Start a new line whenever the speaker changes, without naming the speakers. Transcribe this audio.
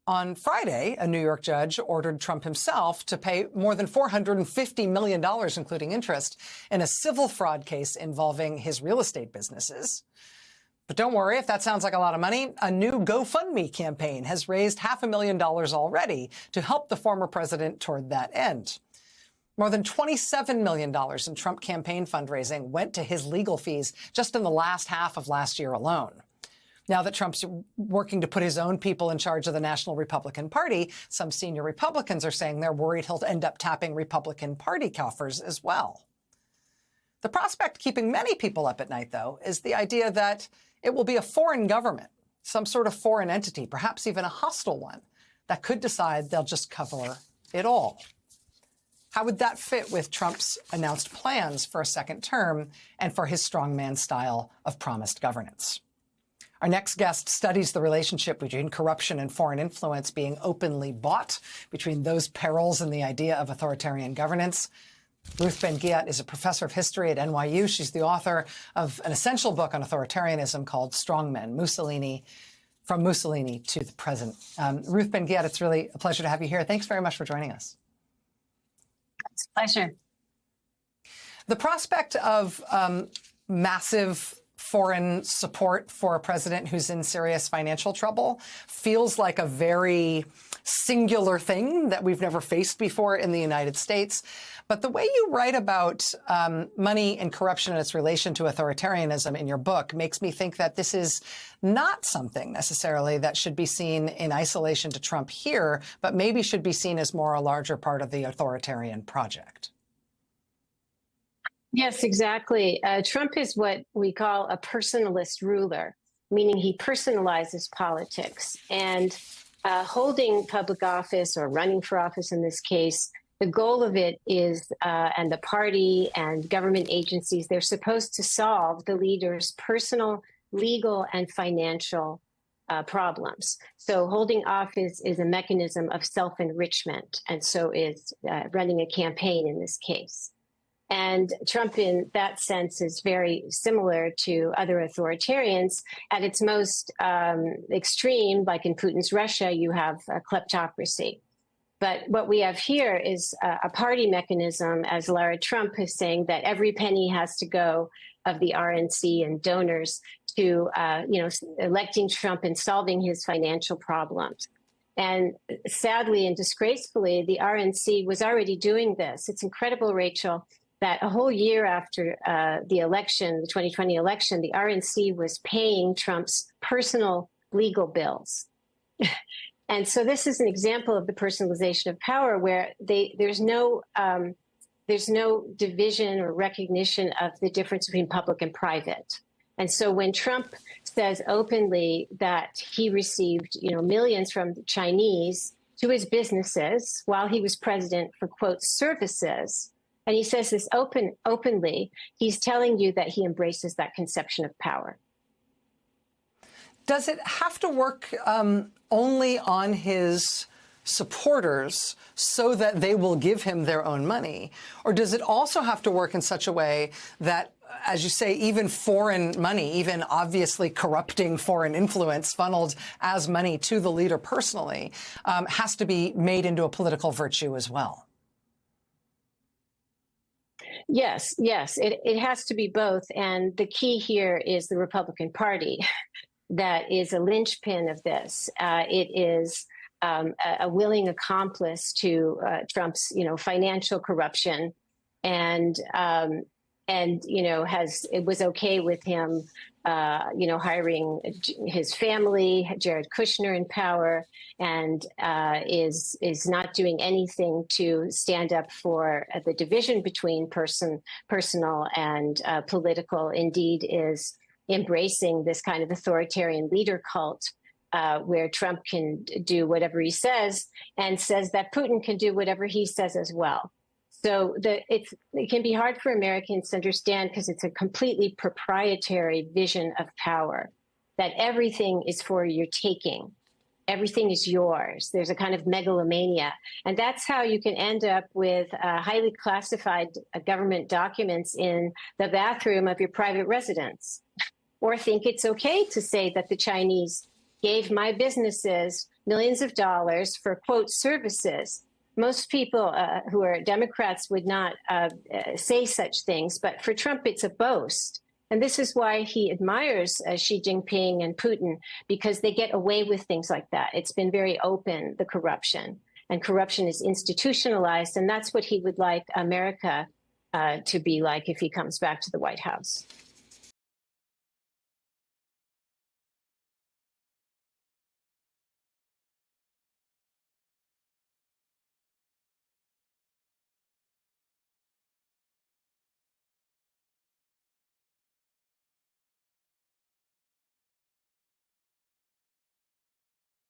On Friday, a New York judge ordered Trump himself to pay more than $450 million, including interest, in a civil fraud case involving his real estate businesses. But don't worry if that sounds like a lot of money. A new GoFundMe campaign has raised $500,000 already to help the former president toward that end. More than $27 million in Trump campaign fundraising went to his legal fees just in the last half of last year alone. Now that Trump's working to put his own people in charge of the National Republican Party, some senior Republicans are saying they're worried he'll end up tapping Republican Party coffers as well. The prospect keeping many people up at night, though, is the idea that it will be a foreign government, some sort of foreign entity, perhaps even a hostile one, that could decide they'll just cover it all. How would that fit with Trump's announced plans for a second term and for his strongman style of promised governance? Our next guest studies the relationship between corruption and foreign influence being openly bought, between those perils and the idea of authoritarian governance. Ruth Ben-Ghiat is a professor of history at NYU. She's the author of an essential book on authoritarianism called Strongmen, Mussolini, From Mussolini to the Present. Ruth Ben-Ghiat, it's really a pleasure to have you here. Thanks very much for joining us.
It's a pleasure.
The prospect of massive foreign support for a president who's in serious financial trouble feels like a very singular thing that we've never faced before in the United States. But the way you write about money and corruption and its relation to authoritarianism in your book makes me think that this is not something necessarily that should be seen in isolation to Trump here, but maybe should be seen as more a larger part of the authoritarian project.
Yes, exactly. Trump is what we call a personalist ruler, meaning he personalizes politics. And holding public office, or running for office in this case, the goal of it is, and the party and government agencies, they're supposed to solve the leader's personal, legal, and financial problems. So holding office is a mechanism of self-enrichment, and so is running a campaign in this case. And Trump, in that sense, is very similar to other authoritarians. At its most extreme, like in Putin's Russia, you have a kleptocracy. But what we have here is a party mechanism, as Lara Trump is saying, that every penny has to go of the RNC and donors to, electing Trump and solving his financial problems. And sadly and disgracefully, the RNC was already doing this. It's incredible, Rachel, that a whole year after the election, the 2020 election, the RNC was paying Trump's personal legal bills. And so this is an example of the personalization of power, where there's no division or recognition of the difference between public and private. And so when Trump says openly that he received, millions from the Chinese to his businesses while he was president for, quote, services, and he says this openly, he's telling you that he embraces that conception of power.
Does it have to work only on his supporters so that they will give him their own money? Or does it also have to work in such a way that, as you say, even foreign money, even obviously corrupting foreign influence funneled as money to the leader personally, has to be made into a political virtue as well?
Yes, it has to be both. And the key here is the Republican Party. That is a linchpin of this. It is a willing accomplice to Trump's, financial corruption, and it was okay with him, hiring his family, Jared Kushner, in power, and is not doing anything to stand up for the division between personal and political. Indeed, is embracing this kind of authoritarian leader cult, where Trump can do whatever he says, and says that Putin can do whatever he says as well. So it can be hard for Americans to understand, because it's a completely proprietary vision of power, that everything is for your taking. Everything is yours. There's a kind of megalomania. And that's how you can end up with highly classified government documents in the bathroom of your private residence. Or think it's okay to say that the Chinese gave my businesses millions of dollars for, quote, services. Most people who are Democrats would not say such things, but for Trump, it's a boast. And this is why he admires Xi Jinping and Putin, because they get away with things like that. It's been very open, the corruption, and corruption is institutionalized. And that's what he would like America to be like if he comes back to the White House.